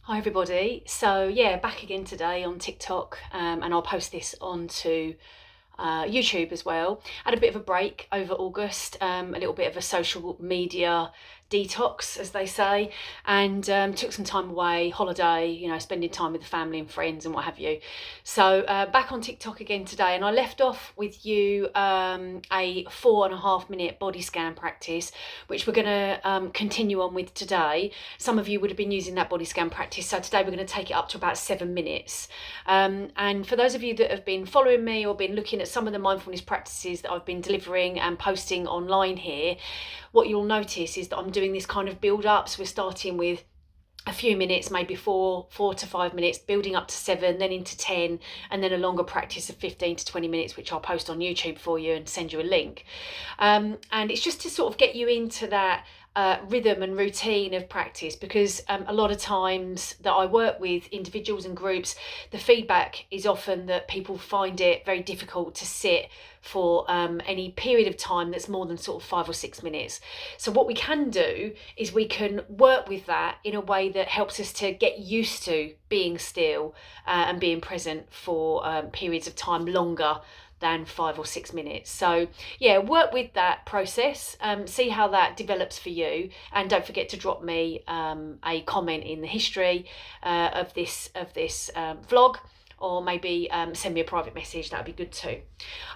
Hi everybody. So yeah, back again today on TikTok, and I'll post this onto YouTube as well. Had a bit of a break over August, a little bit of a social media detox, as they say, and took some time away, holiday, spending time with the family and friends and what have you. So back on TikTok again today, and I left off with you a 4.5 minute body scan practice, which we're going to continue on with today. Some of you would have been using that body scan practice, so today we're going to take it up to about 7 minutes. And for those of you that have been following me or been looking at some of the mindfulness practices that I've been delivering and posting online here, what you'll notice is that I'm doing this kind of build up. So we're starting with a few minutes, maybe 4 to 5 minutes, building up to 7, then into 10, and then a longer practice of 15 to 20 minutes, which I'll post on YouTube for you and send you a link. And it's just to sort of get you into that rhythm and routine of practice, because a lot of times that I work with individuals and groups, the feedback is often that people find it very difficult to sit for any period of time that's more than sort of 5 or 6 minutes. So what we can do is we can work with that in a way that helps us to get used to being still and being present for periods of time longer than 5 or 6 minutes. So yeah, work with that process, see how that develops for you, and don't forget to drop me a comment in the history of this vlog, or maybe send me a private message. That would be good too.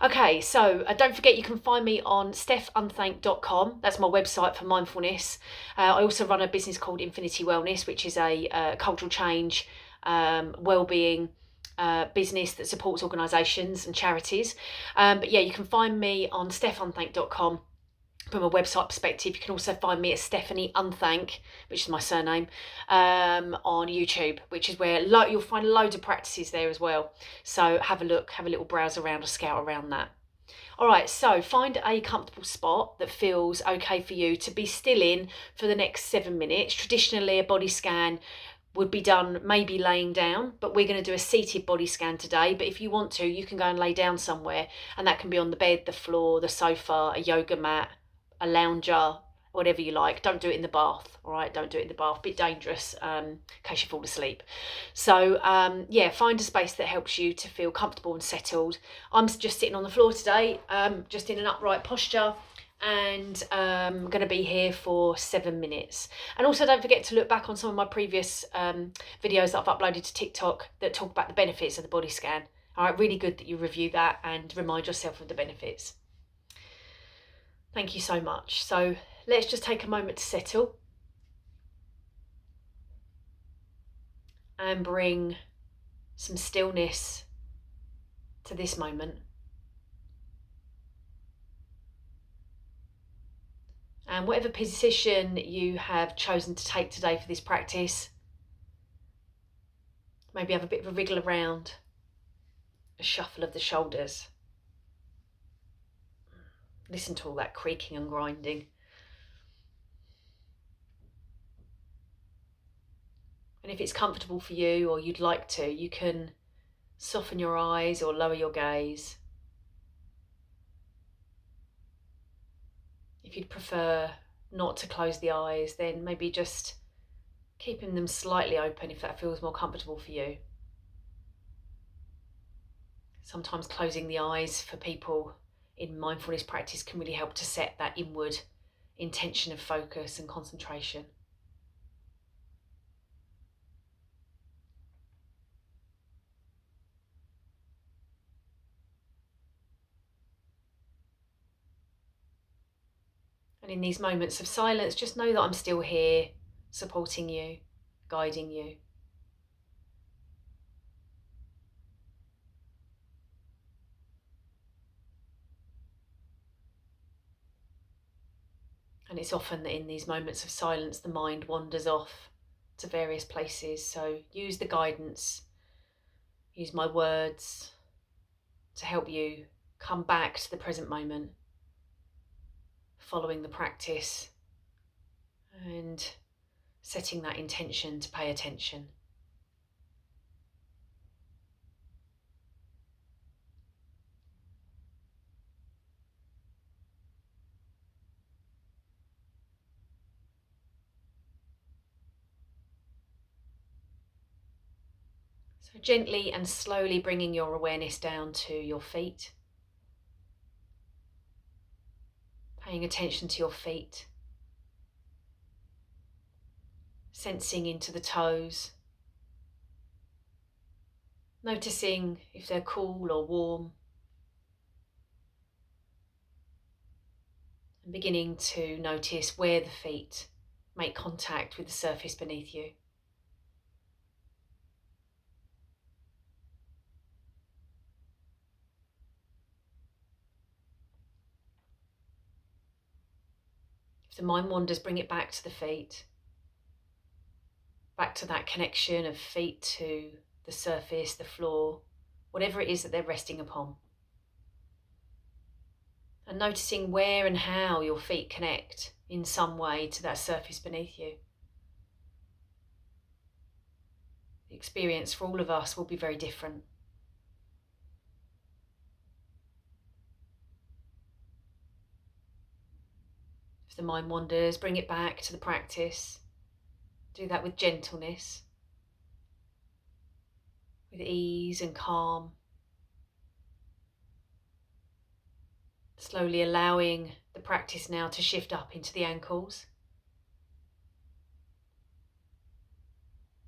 Okay, so don't forget you can find me on stephunthank.com. That's my website for mindfulness. I also run a business called Infinity Wellness, which is a cultural change, well-being business that supports organisations and charities. But yeah, you can find me on stephunthank.com. From a website perspective, you can also find me at Stephanie Unthank, which is my surname, on YouTube, which is where you'll find loads of practices there as well. So have a look, have a little browse around or scout around that. All right, so find a comfortable spot that feels okay for you to be still in for the next 7 minutes. Traditionally, a body scan would be done maybe laying down, but we're going to do a seated body scan today. But if you want to, you can go and lay down somewhere, and that can be on the bed, the floor, the sofa, a yoga mat, a lounger, whatever you like. Don't do it in the bath, all right? Don't do it in the bath. A bit dangerous in case you fall asleep. So yeah, find a space that helps you to feel comfortable and settled. I'm just sitting on the floor today, just in an upright posture, and I'm going to be here for 7 minutes. And also don't forget to look back on some of my previous videos that I've uploaded to TikTok that talk about the benefits of the body scan. All right, really good that you review that and remind yourself of the benefits. Thank you so much. So let's just take a moment to settle and bring some stillness to this moment. And whatever position you have chosen to take today for this practice, maybe have a bit of a wriggle around, a shuffle of the shoulders. Listen to all that creaking and grinding. And if it's comfortable for you, or you'd like to, you can soften your eyes or lower your gaze. If you'd prefer not to close the eyes, then maybe just keeping them slightly open if that feels more comfortable for you. Sometimes closing the eyes for people in mindfulness practice can really help to set that inward intention of focus and concentration. And in these moments of silence, just know that I'm still here, supporting you, guiding you. And it's often that in these moments of silence, the mind wanders off to various places. So use the guidance, use my words to help you come back to the present moment, following the practice and setting that intention to pay attention. So gently and slowly bringing your awareness down to your feet, paying attention to your feet, sensing into the toes, noticing if they're cool or warm, and beginning to notice where the feet make contact with the surface beneath you. If the mind wanders, bring it back to the feet, back to that connection of feet to the surface, the floor, whatever it is that they're resting upon. And noticing where and how your feet connect in some way to that surface beneath you. The experience for all of us will be very different. If the mind wanders, bring it back to the practice. Do that with gentleness, with ease and calm. Slowly allowing the practice now to shift up into the ankles.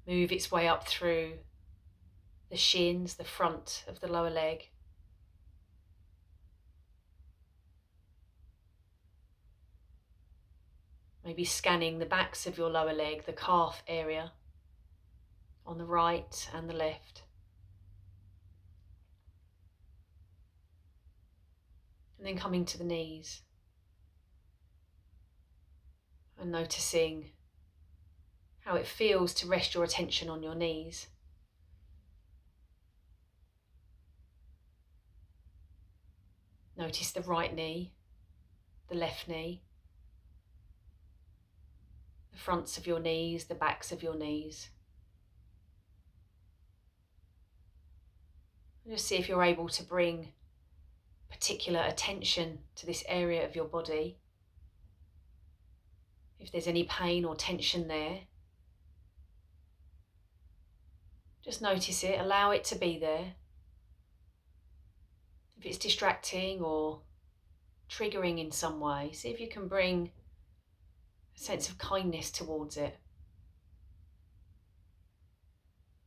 Move its way up through the shins, the front of the lower leg. Maybe scanning the backs of your lower leg, the calf area, on the right and the left. And then coming to the knees and noticing how it feels to rest your attention on your knees. Notice the right knee, the left knee, the fronts of your knees, the backs of your knees. And just see if you're able to bring particular attention to this area of your body. If there's any pain or tension there, just notice it, allow it to be there. If it's distracting or triggering in some way, see if you can bring a sense of kindness towards it.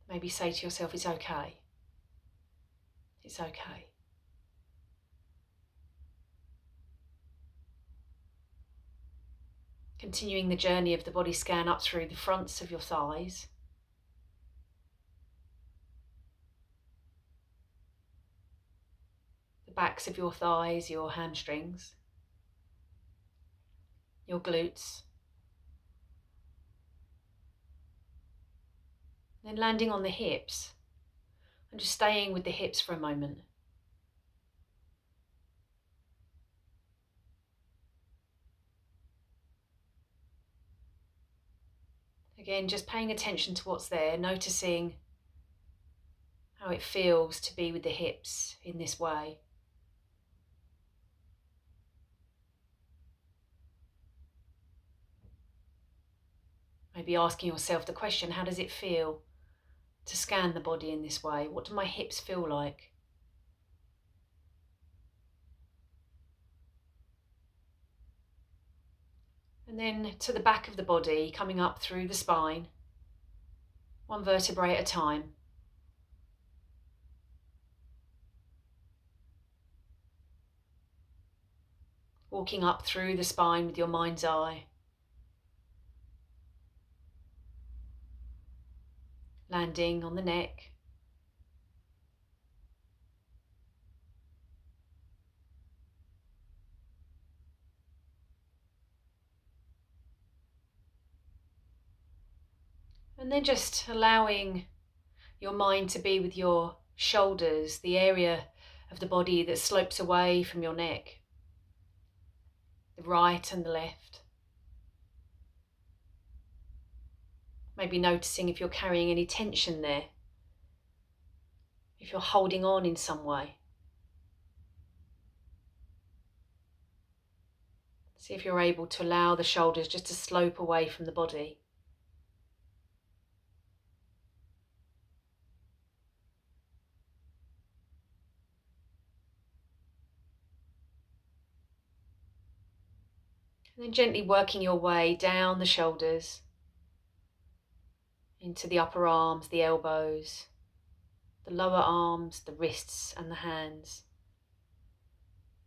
Maybe say to yourself, it's okay. It's okay. Continuing the journey of the body scan up through the fronts of your thighs. The backs of your thighs, your hamstrings, your glutes. Then landing on the hips and just staying with the hips for a moment. Again, just paying attention to what's there, noticing how it feels to be with the hips in this way. Maybe asking yourself the question, how does it feel to scan the body in this way? What do my hips feel like? And then to the back of the body, coming up through the spine, one vertebrae at a time. Walking up through the spine with your mind's eye. Landing on the neck. And then just allowing your mind to be with your shoulders, the area of the body that slopes away from your neck, the right and the left. Maybe noticing if you're carrying any tension there, if you're holding on in some way. See if you're able to allow the shoulders just to slope away from the body. And then gently working your way down the shoulders, into the upper arms, the elbows, the lower arms, the wrists and the hands.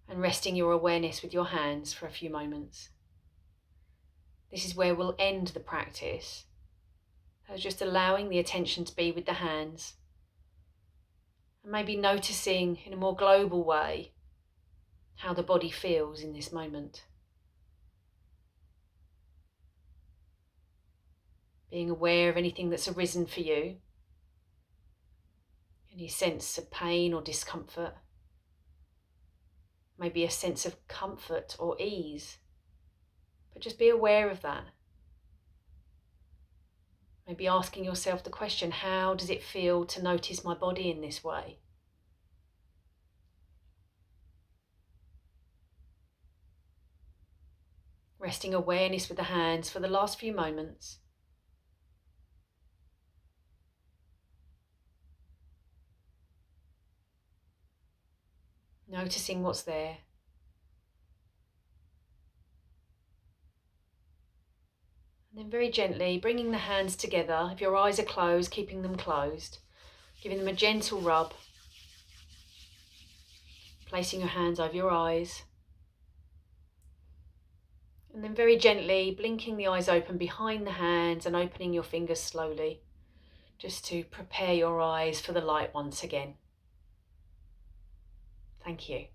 And resting your awareness with your hands for a few moments. This is where we'll end the practice. So just allowing the attention to be with the hands. And maybe noticing in a more global way how the body feels in this moment. Being aware of anything that's arisen for you. Any sense of pain or discomfort. Maybe a sense of comfort or ease. But just be aware of that. Maybe asking yourself the question, how does it feel to notice my body in this way? Resting awareness with the hands for the last few moments. Noticing what's there. And then very gently bringing the hands together. If your eyes are closed, keeping them closed. Giving them a gentle rub. Placing your hands over your eyes. And then very gently blinking the eyes open behind the hands and opening your fingers slowly. Just to prepare your eyes for the light once again. Thank you.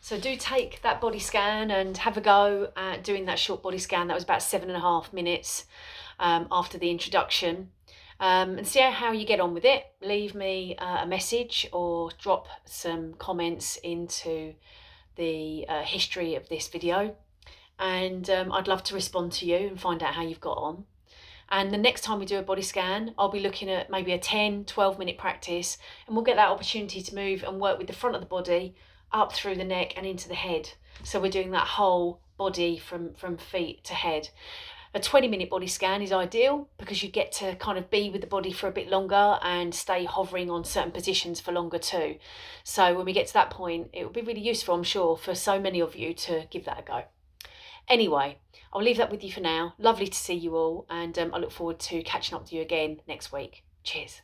So do take that body scan and have a go at doing that short body scan. That was about 7.5 minutes after the introduction. And see how you get on with it. Leave me a message or drop some comments into the history of this video. And I'd love to respond to you and find out how you've got on. And the next time we do a body scan, I'll be looking at maybe a 10-12 minute practice, and we'll get that opportunity to move and work with the front of the body up through the neck and into the head. So we're doing that whole body from feet to head. A 20-minute body scan is ideal because you get to kind of be with the body for a bit longer and stay hovering on certain positions for longer too. So when we get to that point, it will be really useful, I'm sure, for so many of you to give that a go. Anyway, I'll leave that with you for now. Lovely to see you all, and I look forward to catching up with you again next week. Cheers.